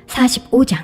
45장.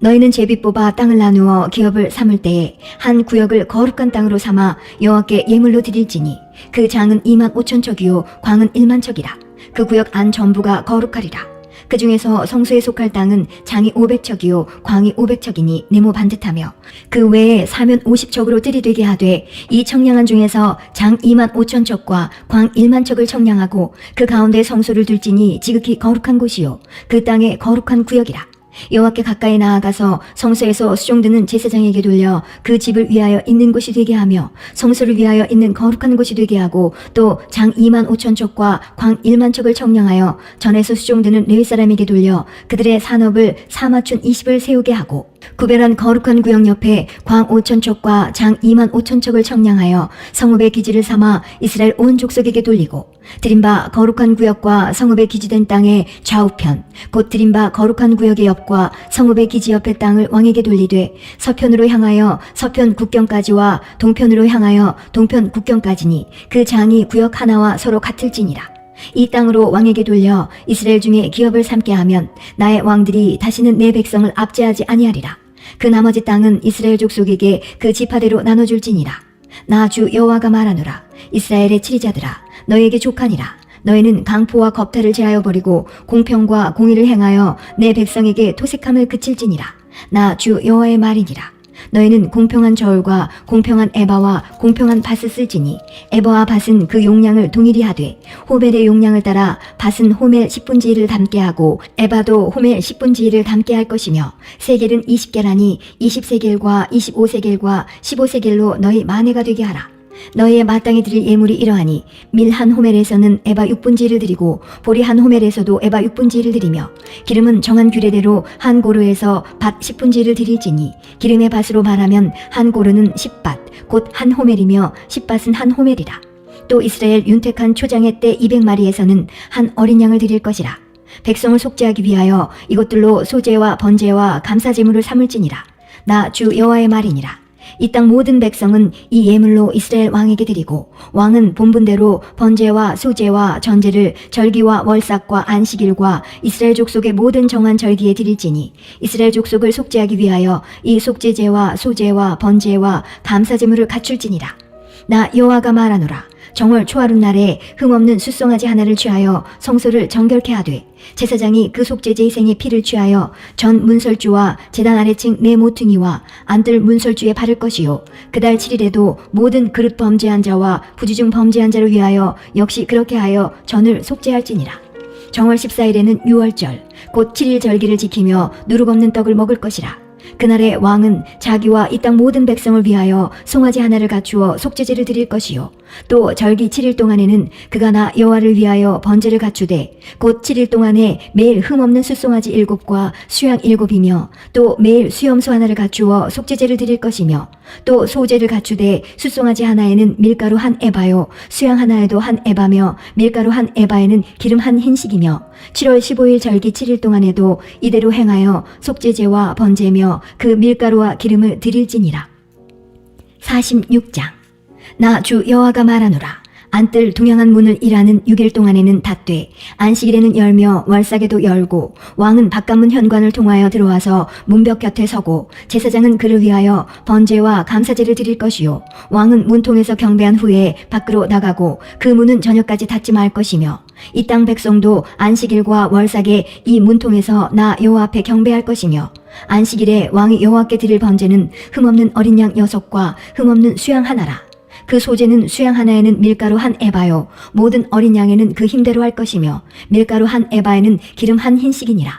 너희는 제비 뽑아 땅을 나누어 기업을 삼을 때에 한 구역을 거룩한 땅으로 삼아 여호와께 예물로 드릴지니 그 장은 25,000척이요 광은 10,000척이라. 그 구역 안 전부가 거룩하리라. 그 중에서 성소에 속할 땅은 장이 500척이요 광이 500척이니 네모 반듯하며 그 외에 사면 50척으로 뜰이 되게 하되 이 청량한 중에서 장 25,000척과 광 10,000척을 청량하고 그 가운데 성소를 둘지니 지극히 거룩한 곳이요 그 땅의 거룩한 구역이라. 여호와께 가까이 나아가서 성소에서 수종드는 제사장에게 돌려 그 집을 위하여 있는 곳이 되게 하며 성소를 위하여 있는 거룩한 곳이 되게 하고 또 장 25,000척과 광 10,000척을 청량하여 전에서 수종드는 레위 사람에게 돌려 그들의 산업을 사맞춘 20을 세우게 하고 구별한 거룩한 구역 옆에 광 5,000척과 장 25,000척을 청량하여 성읍의 기지를 삼아 이스라엘 온 족속에게 돌리고 드림바 거룩한 구역과 성읍의 기지된 땅의 좌우편 곧 드림바 거룩한 구역의 옆과 성읍의 기지 옆의 땅을 왕에게 돌리되 서편으로 향하여 서편 국경까지와 동편으로 향하여 동편 국경까지니 그 장이 구역 하나와 서로 같을지니라. 이 땅으로 왕에게 돌려 이스라엘 중에 기업을 삼게 하면 나의 왕들이 다시는 내 백성을 압제하지 아니하리라. 그 나머지 땅은 이스라엘 족속에게 그 지파대로 나눠줄지니라. 나 주 여호와가 말하노라. 이스라엘의 치리자들아 너희에게 족하니라. 너희는 강포와 겁탈을 제하여 버리고 공평과 공의를 행하여 내 백성에게 토색함을 그칠지니라. 나 주 여호와의 말이니라. 너희는 공평한 저울과 공평한 에바와 공평한 밭을 쓸지니 에바와 밭은 그 용량을 동일히 하되 호멜의 용량을 따라 밭은 호멜 10분지 1을 담게 하고 에바도 호멜 10분지 1을 담게 할 것이며 세겔은 20개라니 20세겔과 25세겔과 15세겔로 너희 만회가 되게 하라. 너희의 마땅히 드릴 예물이 이러하니 밀 한 호멜에서는 에바 6분지 1을 드리고 보리 한 호멜에서도 에바 6분지 1을 드리며 기름은 정한 규례대로 한 고르에서 밭 10분지 1을 드릴지니 기름의 밭으로 말하면 한 고르는 10밭 곧 한 호멜이며 10밭은 한 호멜이라. 또 이스라엘 윤택한 초장의 때 200마리에서는 한 어린 양을 드릴 것이라. 백성을 속죄하기 위하여 이것들로 소제와 번제와 감사제물을 삼을지니라. 나 주 여호와의 말이니라. 이 땅 모든 백성은 이 예물로 이스라엘 왕에게 드리고 왕은 본분대로 번제와 소제와 전제를 절기와 월삭과 안식일과 이스라엘 족속의 모든 정한 절기에 드릴지니 이스라엘 족속을 속죄하기 위하여 이 속죄제와 소제와 번제와 감사제물을 갖출지니라. 나 여호와가 말하노라. 정월 초하룻 날에 흠없는 숫송아지 하나를 취하여 성소를 정결케 하되 제사장이 그 속죄제 희생의 피를 취하여 전 문설주와 제단 아래층 네 모퉁이와 안뜰 문설주에 바를 것이요 그달 7일에도 모든 그릇 범죄한 자와 부지중 범죄한 자를 위하여 역시 그렇게 하여 전을 속죄할지니라. 정월 14일에는 유월절 곧 7일 절기를 지키며 누룩 없는 떡을 먹을 것이라. 그날에 왕은 자기와 이 땅 모든 백성을 위하여 송아지 하나를 갖추어 속죄제를 드릴 것이요 또 절기 7일 동안에는 그가 나 여호와를 위하여 번제를 갖추되 곧 7일 동안에 매일 흠없는 숫송아지 7과 수양 7이며 또 매일 수염소 하나를 갖추어 속죄제를 드릴 것이며 또 소제를 갖추되 숫송아지 하나에는 밀가루 한 에바요 수양 하나에도 한 에바며 밀가루 한 에바에는 기름 한 흰식이며 7월 15일 절기 7일 동안에도 이대로 행하여 속죄제와 번제며 그 밀가루와 기름을 드릴지니라. 46장. 나 주 여호와가 말하노라. 안뜰 동양한 문을 일하는 6일 동안에는 닫되 안식일에는 열며 월삭에도 열고 왕은 바깥문 현관을 통하여 들어와서 문벽 곁에 서고 제사장은 그를 위하여 번제와 감사제를 드릴 것이요 왕은 문통에서 경배한 후에 밖으로 나가고 그 문은 저녁까지 닫지 말 것이며 이 땅 백성도 안식일과 월삭에 이 문통에서 나 여호와 앞에 경배할 것이며 안식일에 왕이 여호와께 드릴 번제는 흠없는 어린 양 6과 흠없는 수양 하나라. 그 소제는 수양 하나에는 밀가루 한 에바요 모든 어린 양에는 그 힘대로 할 것이며 밀가루 한 에바에는 기름 한 흰식이니라.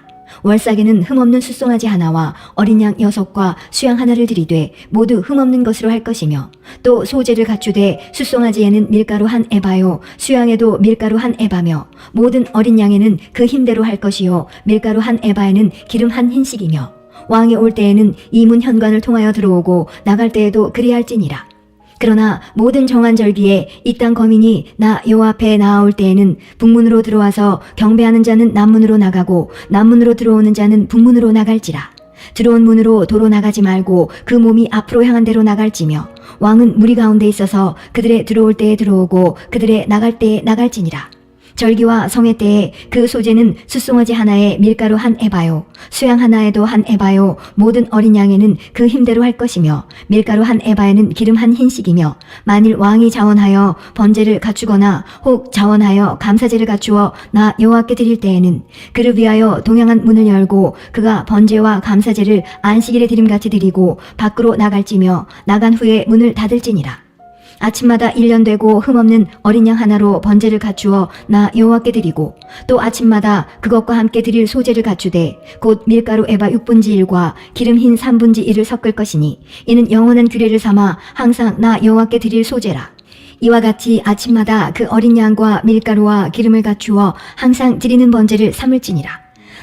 월삭에는 흠없는 숫송아지 하나와 어린 양 6과 수양 하나를 드리되 모두 흠없는 것으로 할 것이며 또 소제를 갖추되 숫송아지에는 밀가루 한 에바요 수양에도 밀가루 한 에바며 모든 어린 양에는 그 힘대로 할 것이요 밀가루 한 에바에는 기름 한 흰식이며 왕이 올 때에는 이 문 현관을 통하여 들어오고 나갈 때에도 그리할지니라. 그러나 모든 정한 절기에 이 땅 거민이 나 여호와 앞에 나아올 때에는 북문으로 들어와서 경배하는 자는 남문으로 나가고 남문으로 들어오는 자는 북문으로 나갈지라. 들어온 문으로 도로 나가지 말고 그 몸이 앞으로 향한 대로 나갈지며 왕은 무리 가운데 있어서 그들의 들어올 때에 들어오고 그들의 나갈 때에 나갈지니라. 절기와 성회 때에 그 소재는 숫송아지 하나에 밀가루 한 에바요, 수양 하나에도 한 에바요, 모든 어린 양에는 그 힘대로 할 것이며 밀가루 한 에바에는 기름 한 흰씩이며, 만일 왕이 자원하여 번제를 갖추거나 혹 자원하여 감사제를 갖추어 나 여호와께 드릴 때에는 그를 위하여 동양한 문을 열고 그가 번제와 감사제를 안식일에 드림같이 드리고 밖으로 나갈지며 나간 후에 문을 닫을지니라. 아침마다 1년 되고 흠없는 어린 양 하나로 번제를 갖추어 나 여호와께 드리고 또 아침마다 그것과 함께 드릴 소제를 갖추되 곧 밀가루 에바 6분지 1과 기름 흰 3분지 1을 섞을 것이니 이는 영원한 규례를 삼아 항상 나 여호와께 드릴 소제라. 이와 같이 아침마다 그 어린 양과 밀가루와 기름을 갖추어 항상 드리는 번제를 삼을지니라.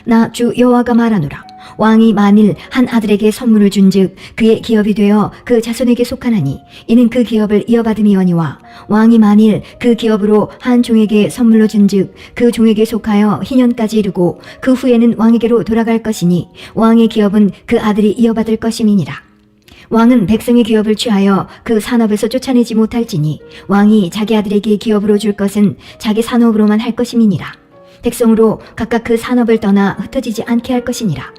나 주 여호와가 말하노라. 왕이 만일 한 아들에게 선물을 준즉 그의 기업이 되어 그 자손에게 속하나니 이는 그 기업을 이어받음이오니와, 왕이 만일 그 기업으로 한 종에게 선물로 준즉 그 종에게 속하여 희년까지 이르고 그 후에는 왕에게로 돌아갈 것이니 왕의 기업은 그 아들이 이어받을 것임이니라. 왕은 백성의 기업을 취하여 그 산업에서 쫓아내지 못할지니 왕이 자기 아들에게 기업으로 줄 것은 자기 산업으로만 할 것임이니라. 백성으로 각각 그 산업을 떠나 흩어지지 않게 할 것이니라.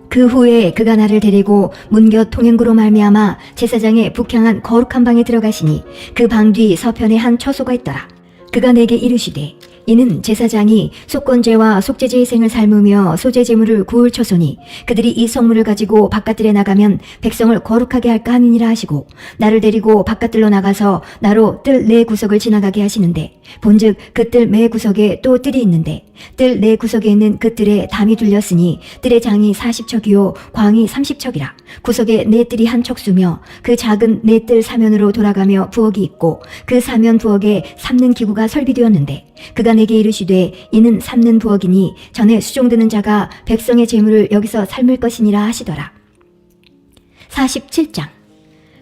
그 후에 그가 나를 데리고 문곁 통행구로 말미암아 제사장의 북향한 거룩한 방에 들어가시니 그 방 뒤 서편에 한 처소가 있더라. 그가 내게 이르시되 이는 제사장이 속건제와 속죄제의 생을 삶으며 소제제물을 구울 처소니 그들이 이 성물을 가지고 바깥들에 나가면 백성을 거룩하게 할까 함이니라 하시고, 나를 데리고 바깥들로 나가서 나로 뜰 네 구석을 지나가게 하시는데 본즉 그 뜰 매 구석에 또 뜰이 있는데 뜰 네 구석에 있는 그 뜰에 담이 둘렸으니 뜰의 장이 40척이요 광이 30척이라. 구석에 네 뜰이 한 척수며 그 작은 네 뜰 사면으로 돌아가며 부엌이 있고 그 사면 부엌에 삶는 기구가 설비되었는데 그가 내게 이르시되 이는 삶는 부엌이니 전에 수종드는 자가 백성의 재물을 여기서 삶을 것이니라 하시더라. 47장.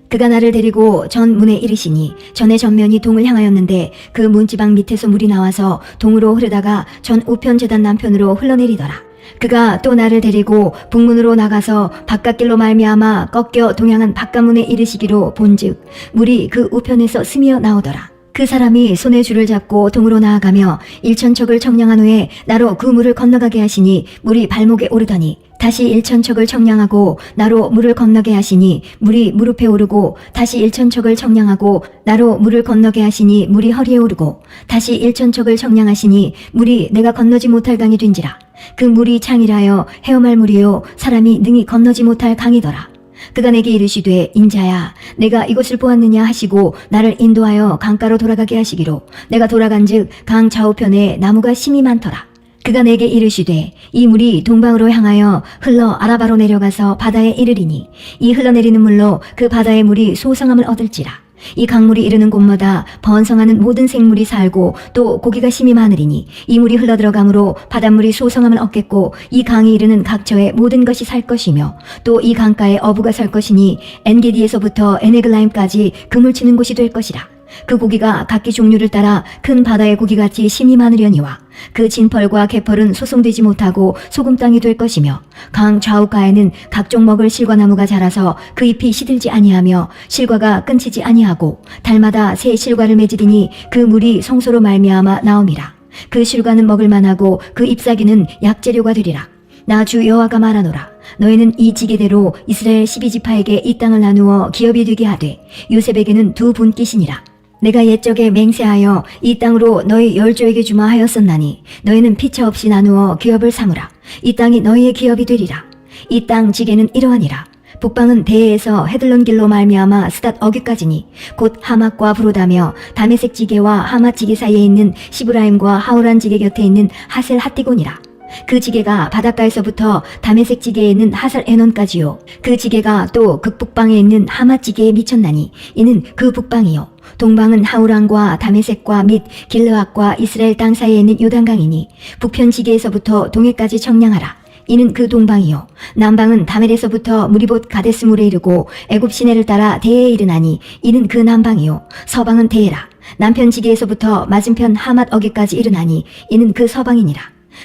그가 나를 데리고 전 문에 이르시니 전의 전면이 동을 향하였는데 그 문지방 밑에서 물이 나와서 동으로 흐르다가 전 우편 제단 남편으로 흘러내리더라. 그가 또 나를 데리고 북문으로 나가서 바깥길로 말미암아 꺾여 동향한 바깥문에 이르시기로 본즉 물이 그 우편에서 스미어 나오더라. 그 사람이 손에 줄을 잡고 동으로 나아가며 1,000척을 청량한 후에 나로 그 물을 건너가게 하시니 물이 발목에 오르더니 다시 1,000척을 청량하고 나로 물을 건너게 하시니 물이 무릎에 오르고 다시 1,000척을 청량하고 나로 물을 건너게 하시니 물이 허리에 오르고 다시 1,000척을 청량하시니 물이 내가 건너지 못할 강이 된지라. 그 물이 창이라여 헤엄할 물이요 사람이 능히 건너지 못할 강이더라. 그가 내게 이르시되 인자야 내가 이곳을 보았느냐 하시고 나를 인도하여 강가로 돌아가게 하시기로 내가 돌아간즉 강 좌우편에 나무가 심이 많더라. 그가 내게 이르시되 이 물이 동방으로 향하여 흘러 아라바로 내려가서 바다에 이르리니 이 흘러내리는 물로 그 바다의 물이 소성함을 얻을지라. 이 강물이 이르는 곳마다 번성하는 모든 생물이 살고 또 고기가 심이 많으리니 이 물이 흘러들어가므로 바닷물이 소성함을 얻겠고 이 강이 이르는 각처에 모든 것이 살 것이며 또 이 강가에 어부가 살 것이니 엔게디에서부터 에네글라임까지 그물 치는 곳이 될 것이라. 그 고기가 각기 종류를 따라 큰 바다의 고기같이 심이 많으려니와 그 진펄과 개펄은 소송되지 못하고 소금 땅이 될 것이며 강 좌우가에는 각종 먹을 실과나무가 자라서 그 잎이 시들지 아니하며 실과가 끊치지 아니하고 달마다 새 실과를 맺으리니 그 물이 성소로 말미암아 나옴이라. 그 실과는 먹을 만하고 그 잎사귀는 약재료가 되리라. 나 주 여호와가 말하노라. 너희는 이 지게대로 이스라엘 12지파에게 이 땅을 나누어 기업이 되게 하되 요셉에게는 두 분깃이니라. 내가 옛적에 맹세하여 이 땅으로 너희 열조에게 주마 하였었나니 너희는 피차 없이 나누어 기업을 삼으라. 이 땅이 너희의 기업이 되리라. 이 땅 지게는 이러하니라. 북방은 대에서 헤들론 길로 말미암아 스닷 어귀까지니 곧 하맛과 브로다며 다메섹 지게와 하맛 지게 사이에 있는 시브라임과 하오란 지게 곁에 있는 하셀 핫디곤이라. 그 지게가 바닷가에서부터 다메섹 지게에 있는 하살 에논까지요. 그 지게가 또 극북방에 있는 하맛 지게에 미쳤나니 이는 그 북방이요. 동방은 하우란과 다메섹과 및 길르앗과 이스라엘 땅 사이에 있는 요단강이니 북편 지게에서부터 동해까지 청량하라. 이는 그 동방이요. 남방은 다멜에서부터 무리봇 가데스물에 이르고 애굽 시내를 따라 대해에 이르나니 이는 그 남방이요. 서방은 대해라. 남편 지게에서부터 맞은편 하맛 어기까지 이르나니 이는 그 서방이니라.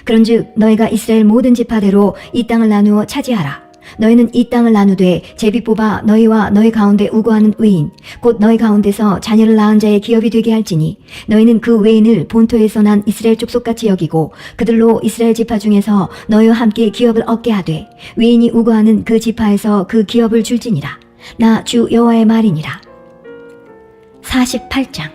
그런즉 너희가 이스라엘 모든 지파대로 이 땅을 나누어 차지하라. 너희는 이 땅을 나누되 제비 뽑아 너희와 너희 가운데 우고하는 외인 곧 너희 가운데서 자녀를 낳은 자의 기업이 되게 할지니 너희는 그 외인을 본토에서 난 이스라엘 족속같이 여기고 그들로 이스라엘 지파 중에서 너희와 함께 기업을 얻게 하되 외인이 우고하는 그 지파에서 그 기업을 줄지니라. 나 주 여호와의 말이니라. 48장.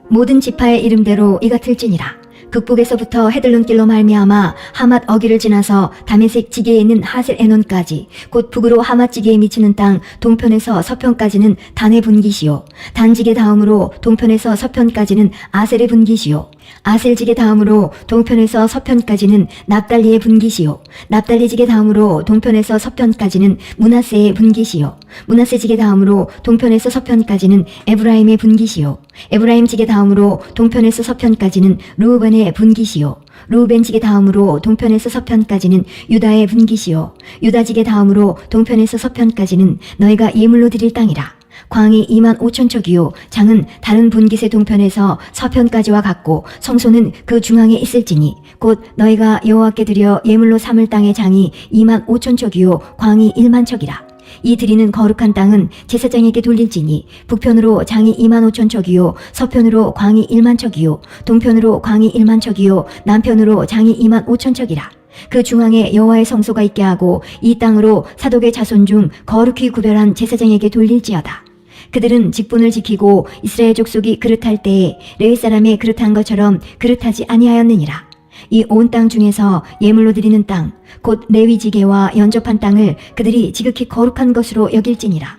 모든 지파의 이름대로 이같을지니라. 북북에서부터 헤들론길로 말미암아 하맛 어기를 지나서 다메섹 지게에 있는 하셀 에논까지 곧 북으로 하맛 지게에 미치는 땅 동편에서 서편까지는 단의 분기시요. 단지게 다음으로 동편에서 서편까지는 아셀의 분기시요. 아셀지게 다음으로 동편에서 서편까지는 납달리의 분기시요. 납달리지게 다음으로 동편에서 서편까지는 므낫세의 분기시요. 므낫세지게 다음으로 동편에서 서편까지는 에브라임의 분기시요. 에브라임지게 다음으로 동편에서 서편까지는 르우벤의 분기시요. 르우벤지게 다음으로 동편에서 서편까지는 유다의 분기시요. 유다지게 다음으로 동편에서 서편까지는 너희가 예물로 드릴 땅이라. 광이 2만 5천 척이요 장은 다른 분깃의 동편에서 서편까지와 같고 성소는 그 중앙에 있을지니 곧 너희가 여호와께 드려 예물로 삼을 땅의 장이 2만 5천 척이요 광이 1만 척이라. 이 드리는 거룩한 땅은 제사장에게 돌릴지니 북편으로 장이 2만 5천 척이요 서편으로 광이 1만 척이요 동편으로 광이 1만 척이요 남편으로 장이 2만 5천 척이라. 그 중앙에 여호와의 성소가 있게 하고 이 땅으로 사독의 자손 중 거룩히 구별한 제사장에게 돌릴지어다. 그들은 직분을 지키고 이스라엘 족속이 그릇할 때에 레위 사람의 그릇한 것처럼 그릇하지 아니하였느니라. 이 온 땅 중에서 예물로 드리는 땅 곧 레위 지게와 연접한 땅을 그들이 지극히 거룩한 것으로 여길지니라.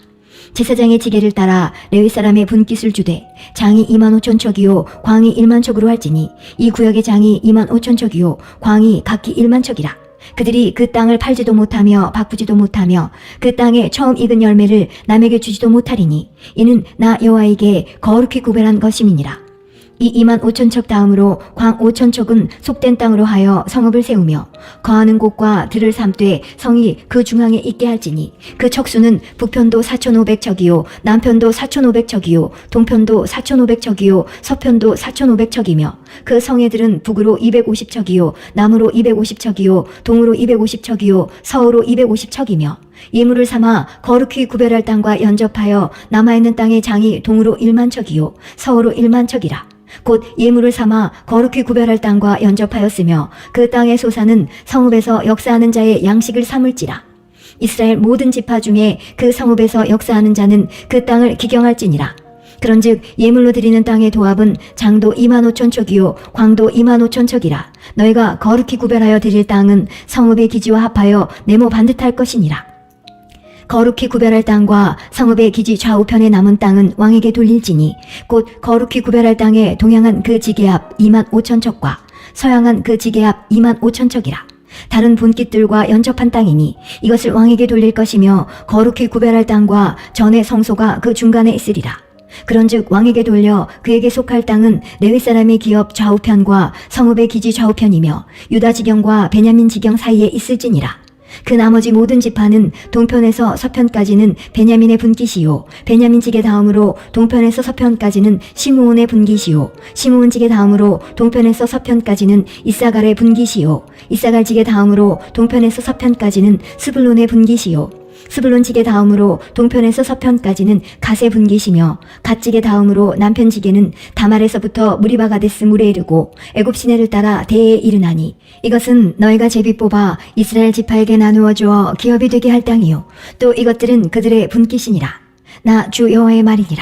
제사장의 지게를 따라 레위 사람의 분깃을 주되 장이 2만 5천 척이요 광이 1만 척으로 할지니 이 구역의 장이 2만 5천 척이요 광이 각기 1만 척이라. 그들이 그 땅을 팔지도 못하며 바꾸지도 못하며 그 땅에 처음 익은 열매를 남에게 주지도 못하리니 이는 나 여호와에게 거룩히 구별한 것임이니라. 이 2만 5천 척 다음으로 광 5천 척은 속된 땅으로 하여 성읍을 세우며 거하는 곳과 들을 삼되 성이 그 중앙에 있게 할지니 그 척수는 북편도 4,500척이요 남편도 4,500척이요 동편도 4,500척이요 서편도 4,500척이며 그 성애들은 북으로 250척이요 남으로 250척이요 동으로 250척이요 서으로 250척이며 예물을 삼아 거룩히 구별할 땅과 연접하여 남아있는 땅의 장이 동으로 1만 척이요 서으로 1만 척이라. 곧 예물을 삼아 거룩히 구별할 땅과 연접하였으며 그 땅의 소사는 성읍에서 역사하는 자의 양식을 삼을지라. 이스라엘 모든 지파 중에 그 성읍에서 역사하는 자는 그 땅을 기경할지니라. 그런즉 예물로 드리는 땅의 도합은 장도 2만 5천 척이요 광도 2만 5천 척이라. 너희가 거룩히 구별하여 드릴 땅은 성읍의 기지와 합하여 네모 반듯할 것이니라. 거룩히 구별할 땅과 성읍의 기지 좌우편에 남은 땅은 왕에게 돌릴지니 곧 거룩히 구별할 땅에 동양한 그 지게 앞 2만 5천 척과 서양한 그 지게 앞 2만 5천 척이라. 다른 분깃들과 연접한 땅이니 이것을 왕에게 돌릴 것이며 거룩히 구별할 땅과 전의 성소가 그 중간에 있으리라. 그런즉 왕에게 돌려 그에게 속할 땅은 레위 사람의 기업 좌우편과 성읍의 기지 좌우편이며 유다 지경과 베냐민 지경 사이에 있을지니라. 그 나머지 모든 지파는 동편에서 서편까지는 베냐민의 분깃이요 베냐민 지게 다음으로 동편에서 서편까지는 시므온의 분깃이요 시므온 지게 다음으로 동편에서 서편까지는 이사갈의 분깃이요 이사갈 지게 다음으로 동편에서 서편까지는 스불론의 분깃이요 스불론 지게 다음으로 동편에서 서편까지는 갓의 분깃이며 갓 지게 다음으로 남편 지게는 다말에서부터 무리바가데스 물에 이르고 애굽 시내를 따라 대에 이르나니 이것은 너희가 제비 뽑아 이스라엘 지파에게 나누어 주어 기업이 되게 할 땅이요 또 이것들은 그들의 분깃이니라. 나 주 여호와의 말이니라.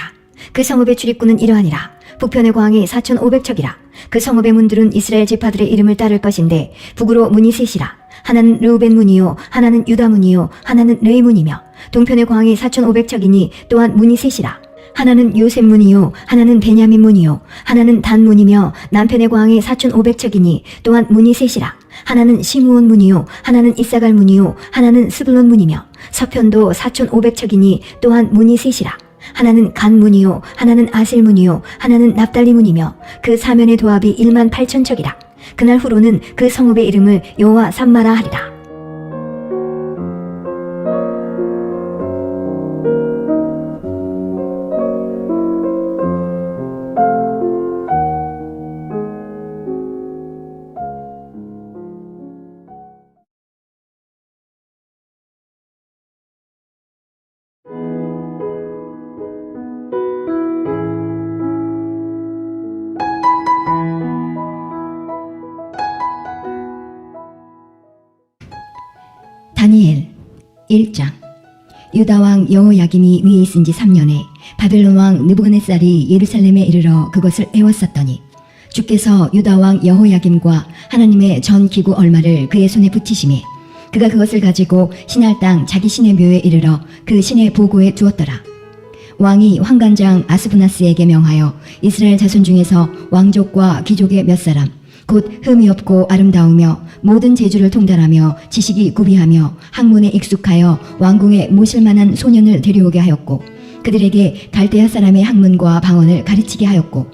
그 성읍의 출입구는 이러하니라. 북편의 광이 4,500척이라. 그 성읍의 문들은 이스라엘 지파들의 이름을 따를 것인데 북으로 문이 셋이라. 하나는 르우벤 문이요 하나는 유다 문이요 하나는 레위 문이며 동편의 광이 4,500척이니 또한 문이 셋이라. 하나는 요셉 문이요 하나는 베냐민 문이요 하나는 단 문이며 남편의 광이 4,500척이니 또한 문이 셋이라. 하나는 시므온 문이요 하나는 이사갈 문이요 하나는 스불론 문이며 서편도 4,500척이니 또한 문이 셋이라. 하나는 간 문이요 하나는 아셀 문이요 하나는 납달리 문이며 그 사면의 도합이 1만 8천 척이라. 그날 후로는 그 성읍의 이름을 여호와 삼마라 하리라. 다니엘 1장. 유다왕 여호야김이 위에 있은 지 3년에 바벨론 왕 느부갓네살이 예루살렘에 이르러 그것을 에워쌌더니 주께서 유다왕 여호야김과 하나님의 전 기구 얼마를 그의 손에 붙이심에 그가 그것을 가지고 신할 땅 자기 신의 묘에 이르러 그 신의 보고에 두었더라. 왕이 환관장 아스부나스에게 명하여 이스라엘 자손 중에서 왕족과 귀족의 몇 사람 곧 흠이 없고 아름다우며 모든 재주를 통달하며 지식이 구비하며 학문에 익숙하여 왕궁에 모실 만한 소년을 데려오게 하였고 그들에게 갈대아 사람의 학문과 방언을 가르치게 하였고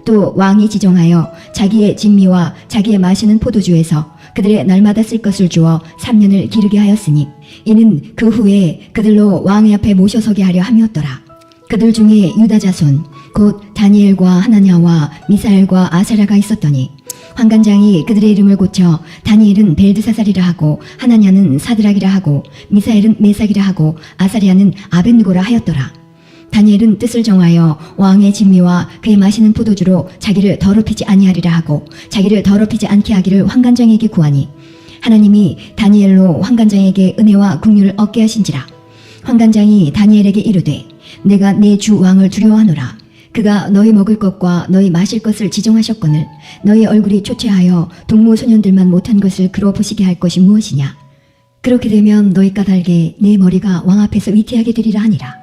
또 왕이 지정하여 자기의 진미와 자기의 마시는 포도주에서 그들의 날마다 쓸 것을 주어 3년을 기르게 하였으니 이는 그 후에 그들로 왕의 앞에 모셔서게 하려 함이었더라. 그들 중에 유다 자손 곧 다니엘과 하나냐와 미사엘과 아사랴가 있었더니 환관장이 그들의 이름을 고쳐 다니엘은 벨드사살이라 하고 하나냐는 사드락이라 하고 미사엘은 메삭이라 하고 아사랴는 아벳느고라 하였더라. 다니엘은 뜻을 정하여 왕의 진미와 그의 마시는 포도주로 자기를 더럽히지 아니하리라 하고 자기를 더럽히지 않게 하기를 환관장에게 구하니 하나님이 다니엘로 환관장에게 은혜와 긍휼을 얻게 하신지라. 환관장이 다니엘에게 이르되 내가 내 주 왕을 두려워하노라. 그가 너희 먹을 것과 너희 마실 것을 지정하셨거늘 너희 얼굴이 초췌하여 동무 소년들만 못한 것을 그로 보시게 할 것이 무엇이냐. 그렇게 되면 너희 까닭에 내 머리가 왕 앞에서 위태하게 되리라 하니라.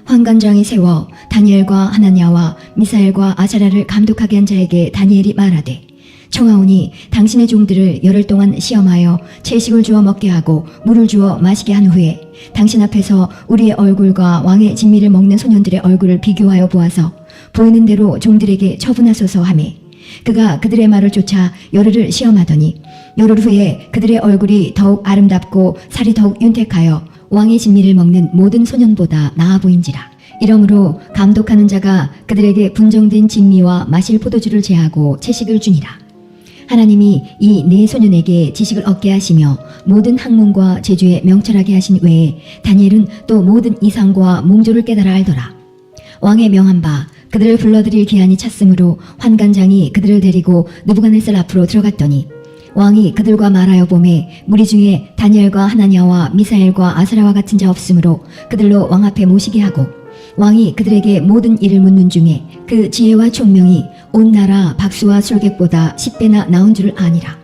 환관장이 세워 다니엘과 하나냐와 미사엘과 아사랴를 감독하게 한 자에게 다니엘이 말하되 청하오니 당신의 종들을 열흘 동안 시험하여 채식을 주어 먹게 하고 물을 주어 마시게 한 후에 당신 앞에서 우리의 얼굴과 왕의 진미를 먹는 소년들의 얼굴을 비교하여 보아서 보이는 대로 종들에게 처분하소서 하매 그가 그들의 말을 쫓아 열흘을 시험하더니 열흘 후에 그들의 얼굴이 더욱 아름답고 살이 더욱 윤택하여 왕의 진미를 먹는 모든 소년보다 나아 보인지라. 이러므로 감독하는 자가 그들에게 분정된 진미와 마실 포도주를 제하고 채식을 주니라. 하나님이 이 네 소년에게 지식을 얻게 하시며 모든 학문과 재주에 명철하게 하신 외에 다니엘은 또 모든 이상과 몽조를 깨달아 알더라. 왕의 명한 바 그들을 불러들일 기한이 찼으므로 환관장이 그들을 데리고 느부갓네살 앞으로 들어갔더니 왕이 그들과 말하여 보매 무리 중에 다니엘과 하나냐와 미사엘과 아사랴와 같은 자 없으므로 그들로 왕 앞에 모시게 하고 왕이 그들에게 모든 일을 묻는 중에 그 지혜와 총명이 온 나라 박수와 술객보다 10배나 나온 줄을 아니라.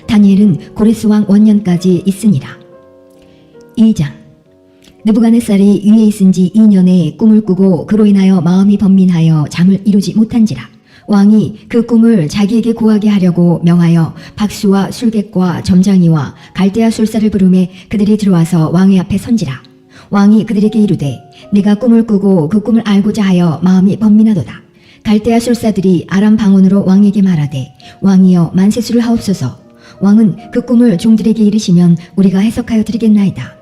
다니엘은 고레스 왕 원년까지 있으니라. 2장. 느부갓네살이 위에 있은 지 2년에 꿈을 꾸고 그로 인하여 마음이 번민하여 잠을 이루지 못한지라. 왕이 그 꿈을 자기에게 고하게 하려고 명하여 박수와 술객과 점장이와 갈대아 술사를 부르매 그들이 들어와서 왕의 앞에 선지라. 왕이 그들에게 이르되 내가 꿈을 꾸고 그 꿈을 알고자 하여 마음이 번민하도다. 갈대아 술사들이 아람 방언으로 왕에게 말하되 왕이여 만세수를 하옵소서. 왕은 그 꿈을 종들에게 이르시면 우리가 해석하여 드리겠나이다.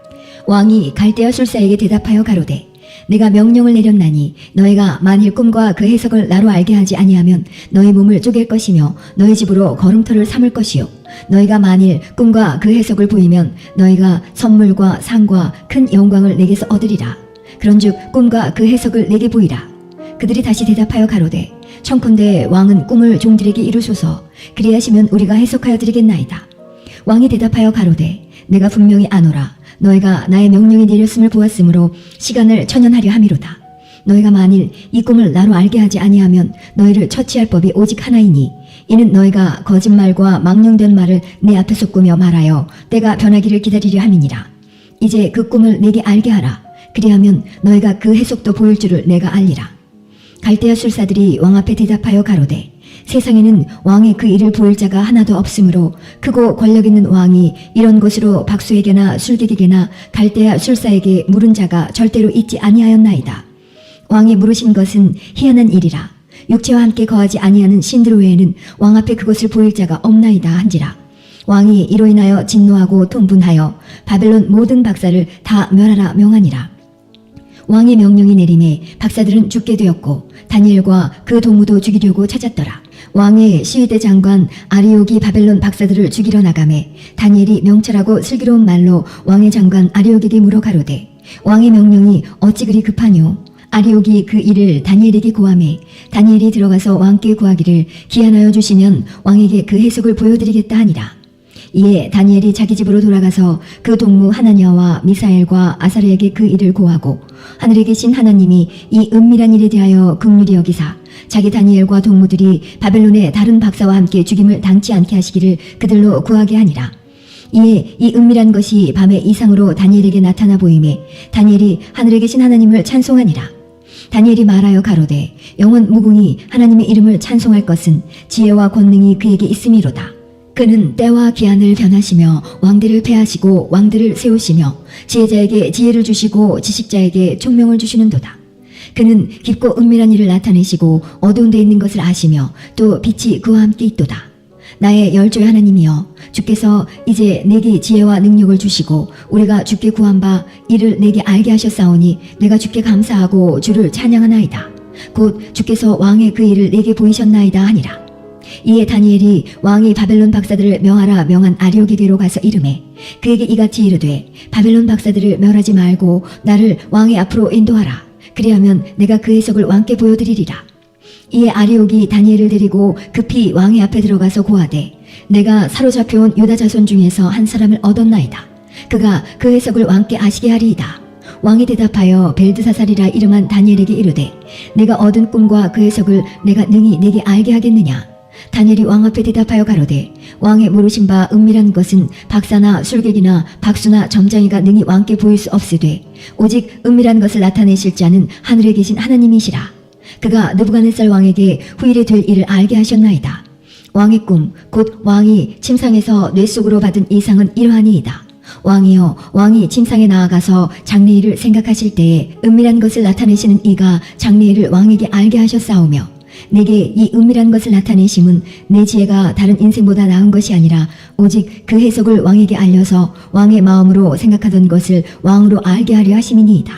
왕이 갈대아 술사에게 대답하여 가로되 내가 명령을 내렸나니 너희가 만일 꿈과 그 해석을 나로 알게 하지 아니하면 너희 몸을 쪼갤 것이며 너희 집으로 걸음터를 삼을 것이요 너희가 만일 꿈과 그 해석을 보이면 너희가 선물과 상과 큰 영광을 내게서 얻으리라. 그런즉 꿈과 그 해석을 내게 보이라. 그들이 다시 대답하여 가로되 청컨대 왕은 꿈을 종들에게 이루소서. 그리하시면 우리가 해석하여 드리겠나이다. 왕이 대답하여 가로되 내가 분명히 아노라. 너희가 나의 명령이 내렸음을 보았으므로 시간을 천연하려 함이로다. 너희가 만일 이 꿈을 나로 알게 하지 아니하면 너희를 처치할 법이 오직 하나이니 이는 너희가 거짓말과 망령된 말을 내 앞에서 꾸며 말하여 때가 변하기를 기다리려 함이니라. 이제 그 꿈을 내게 알게 하라. 그리하면 너희가 그 해석도 보일 줄을 내가 알리라. 갈대아 술사들이 왕 앞에 대답하여 가로되 세상에는 왕의 그 일을 보일 자가 하나도 없으므로 크고 권력 있는 왕이 이런 것으로 박수에게나 술객에게나 갈대아 술사에게 물은 자가 절대로 있지 아니하였나이다. 왕이 물으신 것은 희한한 일이라. 육체와 함께 거하지 아니하는 신들 외에는 왕 앞에 그것을 보일 자가 없나이다 한지라. 왕이 이로 인하여 진노하고 통분하여 바벨론 모든 박사를 다 멸하라 명하니라. 왕의 명령이 내림에 박사들은 죽게 되었고 다니엘과 그 동무도 죽이려고 찾았더라. 왕의 시위대 장관 아리옥이 바벨론 박사들을 죽이러 나가매 다니엘이 명철하고 슬기로운 말로 왕의 장관 아리옥에게 물어 가로되 왕의 명령이 어찌 그리 급하뇨. 아리옥이 그 일을 다니엘에게 고하매 다니엘이 들어가서 왕께 구하기를 기한하여 주시면 왕에게 그 해석을 보여드리겠다 하니라. 이에 다니엘이 자기 집으로 돌아가서 그 동무 하나냐와 미사엘과 아사랴에게 그 일을 고하고 하늘에 계신 하나님이 이 은밀한 일에 대하여 긍휼히 여기사 자기 다니엘과 동무들이 바벨론의 다른 박사와 함께 죽임을 당치 않게 하시기를 그들로 구하게 하니라. 이에 이 은밀한 것이 밤에 이상으로 다니엘에게 나타나 보이매 다니엘이 하늘에 계신 하나님을 찬송하니라. 다니엘이 말하여 가로되 영원 무궁히 하나님의 이름을 찬송할 것은 지혜와 권능이 그에게 있음이로다. 그는 때와 기한을 변하시며 왕들을 패하시고 왕들을 세우시며 지혜자에게 지혜를 주시고 지식자에게 총명을 주시는도다. 그는 깊고 은밀한 일을 나타내시고 어두운 데 있는 것을 아시며 또 빛이 그와 함께 있도다. 나의 열조의 하나님이여 주께서 이제 내게 지혜와 능력을 주시고 우리가 주께 구한 바 이를 내게 알게 하셨사오니 내가 주께 감사하고 주를 찬양하나이다. 곧 주께서 왕의 그 일을 내게 보이셨나이다 하니라. 이에 다니엘이 왕이 바벨론 박사들을 명하라 명한 아리오에게로 가서 이르매 그에게 이같이 이르되 바벨론 박사들을 멸하지 말고 나를 왕의 앞으로 인도하라. 그리하면 내가 그 해석을 왕께 보여드리리라. 이에 아리옥이 다니엘을 데리고 급히 왕의 앞에 들어가서 고하되 내가 사로잡혀온 유다 자손 중에서 한 사람을 얻었나이다. 그가 그 해석을 왕께 아시게 하리이다. 왕이 대답하여 벨드사살이라 이름한 다니엘에게 이르되 내가 얻은 꿈과 그 해석을 내가 능히 내게 알게 하겠느냐. 다니엘이 왕 앞에 대답하여 가로되 왕의 모르신 바 은밀한 것은 박사나 술객이나 박수나 점장이가 능히 왕께 보일 수 없으되 오직 은밀한 것을 나타내실 자는 하늘에 계신 하나님이시라. 그가 느부갓네살 왕에게 후일에 될 일을 알게 하셨나이다. 왕의 꿈 곧 왕이 침상에서 뇌 속으로 받은 이상은 이러하니이다. 왕이여 왕이 침상에 나아가서 장래일을 생각하실 때에 은밀한 것을 나타내시는 이가 장래일을 왕에게 알게 하셨사오며 내게 이 은밀한 것을 나타내심은 내 지혜가 다른 인생보다 나은 것이 아니라 오직 그 해석을 왕에게 알려서 왕의 마음으로 생각하던 것을 왕으로 알게 하려 하심이니이다.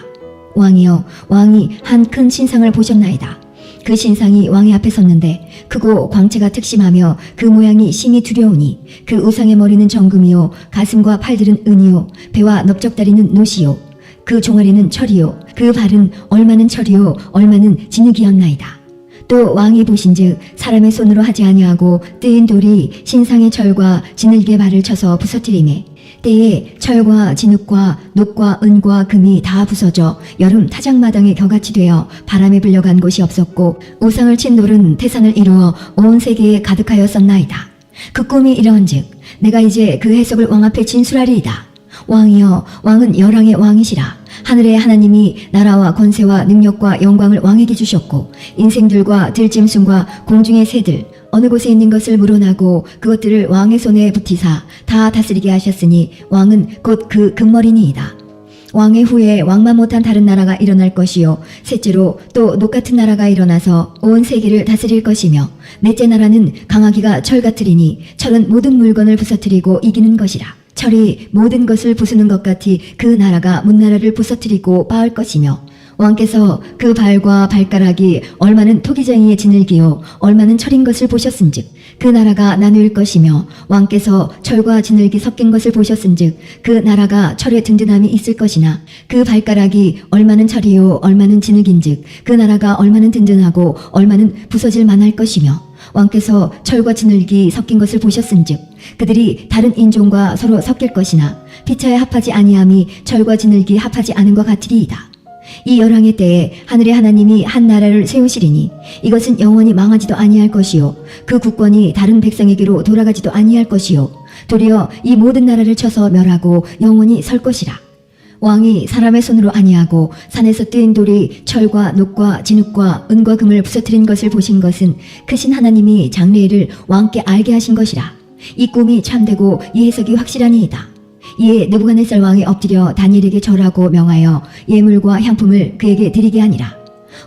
왕이여 왕이 한 큰 신상을 보셨나이다. 그 신상이 왕의 앞에 섰는데 크고 광채가 특심하며 그 모양이 심히 두려우니 그 우상의 머리는 정금이요 가슴과 팔들은 은이요 배와 넓적다리는 노시요 그 종아리는 철이요 그 발은 얼마는 철이요 얼마는 진흙이었나이다. 또 왕이 보신즉 사람의 손으로 하지 아니하고 뜨인 돌이 신상의 철과 진흙의 발을 쳐서 부서뜨리매 때에 철과 진흙과 녹과 은과 금이 다 부서져 여름 타작마당에 겨같이 되어 바람에 불려간 곳이 없었고 우상을 친 돌은 태산을 이루어 온 세계에 가득하였었나이다. 그 꿈이 이러한즉 내가 이제 그 해석을 왕 앞에 진술하리이다. 왕이여 왕은 열왕의 왕이시라. 하늘의 하나님이 나라와 권세와 능력과 영광을 왕에게 주셨고 인생들과 들짐승과 공중의 새들 어느 곳에 있는 것을 물어나고 그것들을 왕의 손에 붙이사 다 다스리게 하셨으니 왕은 곧 그 금머리니이다. 왕의 후에 왕만 못한 다른 나라가 일어날 것이요 셋째로 또 녹같은 나라가 일어나서 온 세계를 다스릴 것이며 넷째 나라는 강하기가 철 같으리니 철은 모든 물건을 부서뜨리고 이기는 것이라. 철이 모든 것을 부수는 것 같이 그 나라가 문나라를 부서뜨리고 빻을 것이며 왕께서 그 발과 발가락이 얼마는 토기장이의 진흙이요 얼마는 철인 것을 보셨은즉 그 나라가 나누일 것이며 왕께서 철과 진흙이 섞인 것을 보셨은즉 그 나라가 철의 든든함이 있을 것이나 그 발가락이 얼마는 철이요 얼마는 진흙인즉 그 나라가 얼마는 든든하고 얼마는 부서질 만할 것이며 왕께서 철과 진흙이 섞인 것을 보셨은즉 그들이 다른 인종과 서로 섞일 것이나 피차에 합하지 아니함이 철과 진흙이 합하지 않은 것 같으리이다. 이 열왕의 때에 하늘의 하나님이 한 나라를 세우시리니 이것은 영원히 망하지도 아니할 것이요 그 국권이 다른 백성에게로 돌아가지도 아니할 것이요 도리어 이 모든 나라를 쳐서 멸하고 영원히 설 것이라. 왕이 사람의 손으로 아니하고 산에서 뜨인 돌이 철과 녹과 진흙과 은과 금을 부서뜨린 것을 보신 것은 크신 하나님이 장래일을 왕께 알게 하신 것이라. 이 꿈이 참되고 이 해석이 확실하니이다. 이에 느부갓네살 왕이 엎드려 다니엘에게 절하고 명하여 예물과 향품을 그에게 드리게 하니라.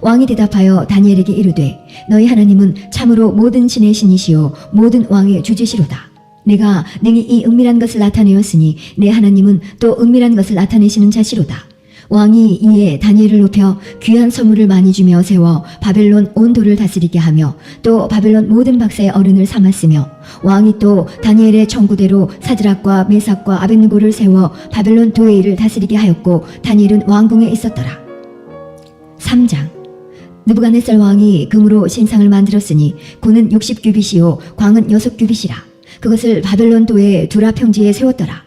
왕이 대답하여 다니엘에게 이르되 너희 하나님은 참으로 모든 신의 신이시요 모든 왕의 주지시로다. 내가 능히 이 은밀한 것을 나타내었으니 내 하나님은 또 은밀한 것을 나타내시는 자시로다. 왕이 이에 다니엘을 높여 귀한 선물을 많이 주며 세워 바벨론 온 도를 다스리게 하며 또 바벨론 모든 박사의 어른을 삼았으며 왕이 또 다니엘의 청구대로 사드락과 메삭과 아벳느고를 세워 바벨론 도의 일을 다스리게 하였고 다니엘은 왕궁에 있었더라. 3장. 느부갓네살 왕이 금으로 신상을 만들었으니 고는 60규빗이요 광은 6규빗이라. 그것을 바벨론도의 두라 평지에 세웠더라.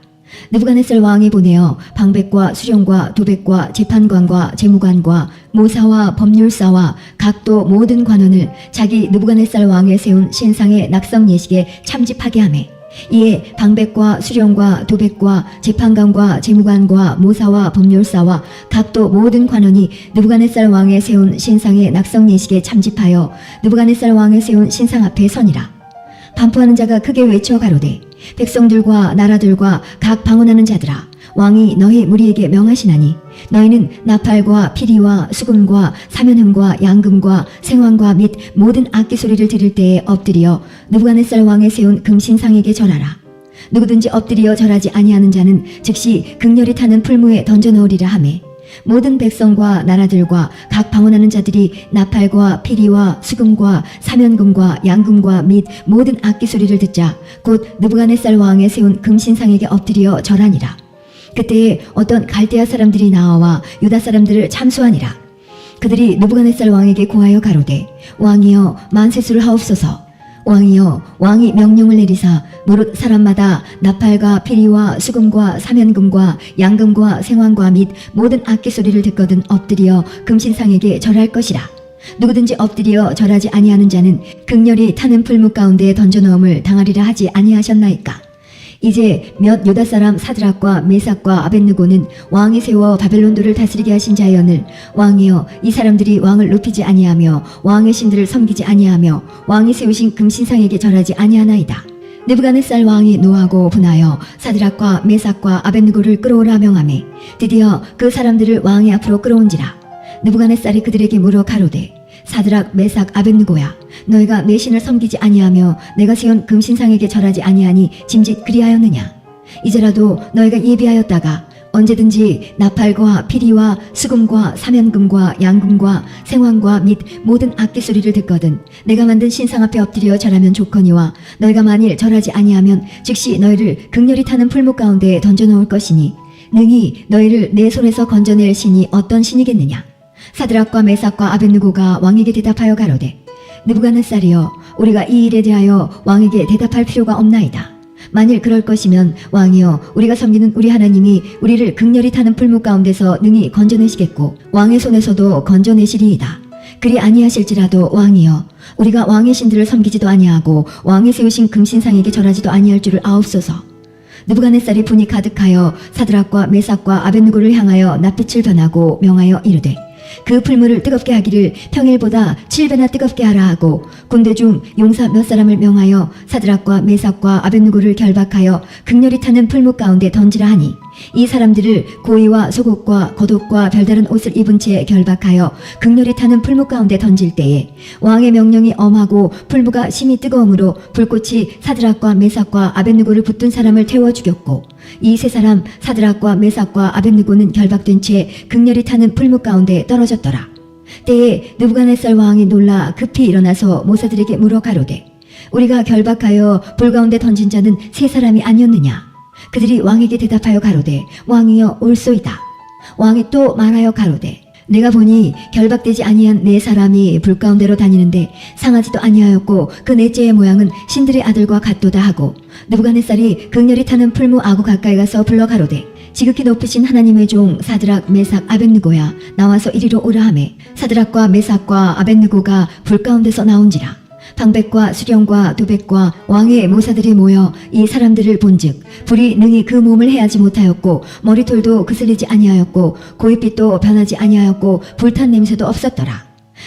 느부갓네살 왕이 보내어 방백과 수령과 도백과 재판관과 재무관과 모사와 법률사와 각도 모든 관원을 자기 느부갓네살 왕에 세운 신상의 낙성 예식에 참집하게 하매, 이에 방백과 수령과 도백과 재판관과 재무관과 모사와 법률사와 각도 모든 관원이 느부갓네살 왕에 세운 신상의 낙성 예식에 참집하여 느부갓네살 왕에 세운 신상 앞에 서니라. 반포하는 자가 크게 외쳐 가로되, 백성들과 나라들과 각 방언하는 자들아, 왕이 너희 무리에게 명하시나니 너희는 나팔과 피리와 수금과 사면흠과 양금과 생황과 및 모든 악기 소리를 들을 때에 엎드려 느부갓네살 왕에 세운 금신상에게 절하라. 누구든지 엎드려 절하지 아니하는 자는 즉시 극렬히 타는 풀무에 던져 넣으리라 하매, 모든 백성과 나라들과 각 방언하는 자들이 나팔과 피리와 수금과 사면금과 양금과 및 모든 악기 소리를 듣자 곧 느부갓네살 왕에 세운 금신상에게 엎드려 절하니라. 그때에 어떤 갈대아 사람들이 나와 유다 사람들을 참수하니라. 그들이 느부갓네살 왕에게 고하여 가로되, 왕이여 만세수를 하옵소서. 왕이여, 왕이 명령을 내리사 무릇 사람마다 나팔과 피리와 수금과 사면금과 양금과 생황과 및 모든 악기 소리를 듣거든 엎드려 금신상에게 절할 것이라. 누구든지 엎드려 절하지 아니하는 자는 극렬히 타는 풀무 가운데 던져 넣음을 당하리라 하지 아니하셨나이까. 이제 몇 유다 사람 사드락과 메삭과 아벳느고는 왕이 세워 바벨론도를 다스리게 하신 자여늘, 왕이여, 이 사람들이 왕을 높이지 아니하며 왕의 신들을 섬기지 아니하며 왕이 세우신 금신상에게 절하지 아니하나이다. 느부갓네살 왕이 노하고 분하여 사드락과 메삭과 아벳느고를 끌어오라 명하매 드디어 그 사람들을 왕의 앞으로 끌어온지라. 느부갓네살이 그들에게 물어 가로되, 사드락, 메삭, 아벳느고야, 너희가 내 신을 섬기지 아니하며 내가 세운 금신상에게 절하지 아니하니 짐짓 그리하였느냐? 이제라도 너희가 예비하였다가 언제든지 나팔과 피리와 수금과 사면금과 양금과 생황과 및 모든 악기 소리를 듣거든 내가 만든 신상 앞에 엎드려 절하면 좋거니와, 너희가 만일 절하지 아니하면 즉시 너희를 극렬히 타는 풀무 가운데 던져 놓을 것이니 능히 너희를 내 손에서 건져낼 신이 어떤 신이겠느냐? 사드락과 메삭과 아벳느고가 왕에게 대답하여 가로되, 느부갓네살이여, 우리가 이 일에 대하여 왕에게 대답할 필요가 없나이다. 만일 그럴 것이면 왕이여, 우리가 섬기는 우리 하나님이 우리를 극렬히 타는 풀무 가운데서 능히 건져내시겠고 왕의 손에서도 건져내시리이다. 그리 아니하실지라도 왕이여, 우리가 왕의 신들을 섬기지도 아니하고 왕이 세우신 금신상에게 절하지도 아니할 줄을 아옵소서. 느부갓네살이 분이 가득하여 사드락과 메삭과 아벳느고를 향하여 낯빛을 변하고 명하여 이르되, 그 풀무를 뜨겁게 하기를 평일보다 7배나 뜨겁게 하라 하고 군대 중 용사 몇 사람을 명하여 사드락과 메삭과 아벳느고를 결박하여 극렬히 타는 풀무 가운데 던지라 하니, 이 사람들을 고이와 속옷과 겉옷과 별다른 옷을 입은 채 결박하여 극렬히 타는 풀무 가운데 던질 때에 왕의 명령이 엄하고 풀무가 심히 뜨거움으로 불꽃이 사드락과 메삭과 아벳느고를 붙든 사람을 태워 죽였고, 이 세 사람 사드락과 메삭과 아벳느고는 결박된 채 극렬히 타는 풀무 가운데 떨어졌더라. 때에 느부갓네살 왕이 놀라 급히 일어나서 모사들에게 물어 가로되, 우리가 결박하여 불 가운데 던진 자는 세 사람이 아니었느냐? 그들이 왕에게 대답하여 가로되, 왕이여, 옳소이다. 왕이 또 말하여 가로되, 내가 보니 결박되지 아니한 네 사람이 불 가운데로 다니는데 상하지도 아니하였고 그 넷째의 모양은 신들의 아들과 같도다 하고, 느부갓네살이 극렬히 타는 풀무 아구 가까이 가서 불러 가로되, 지극히 높으신 하나님의 종 사드락, 메삭, 아벳느고야, 나와서 이리로 오라 하매 사드락과 메삭과 아벳느고가 불 가운데서 나온지라. 방백과 수령과 도백과 왕의 모사들이 모여 이 사람들을 본즉 불이 능히 그 몸을 해하지 못하였고 머리털도 그슬리지 아니하였고 고깃빛도 변하지 아니하였고 불탄 냄새도 없었더라.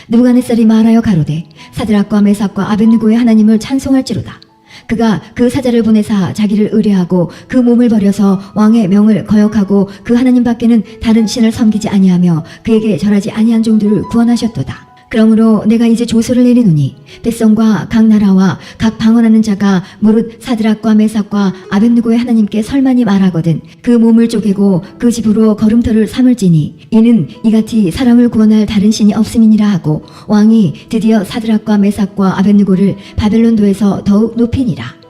느부갓네살이 말하여 가로되, 사드락과 메삭과 아벳느고의 하나님을 찬송할지로다. 그가 그 사자를 보내사 자기를 의뢰하고 그 몸을 버려서 왕의 명을 거역하고 그 하나님 밖에는 다른 신을 섬기지 아니하며 그에게 절하지 아니한 종들을 구원하셨도다. 그러므로 내가 이제 조서를 내리노니 백성과 각 나라와 각 방언하는 자가 무릇 사드락과 메삭과 아벳느고의 하나님께 설만이 말하거든 그 몸을 쪼개고 그 집으로 걸음터를 삼을지니 이는 이같이 사람을 구원할 다른 신이 없음이니라 하고, 왕이 드디어 사드락과 메삭과 아벳느고를 바벨론도에서 더욱 높이니라.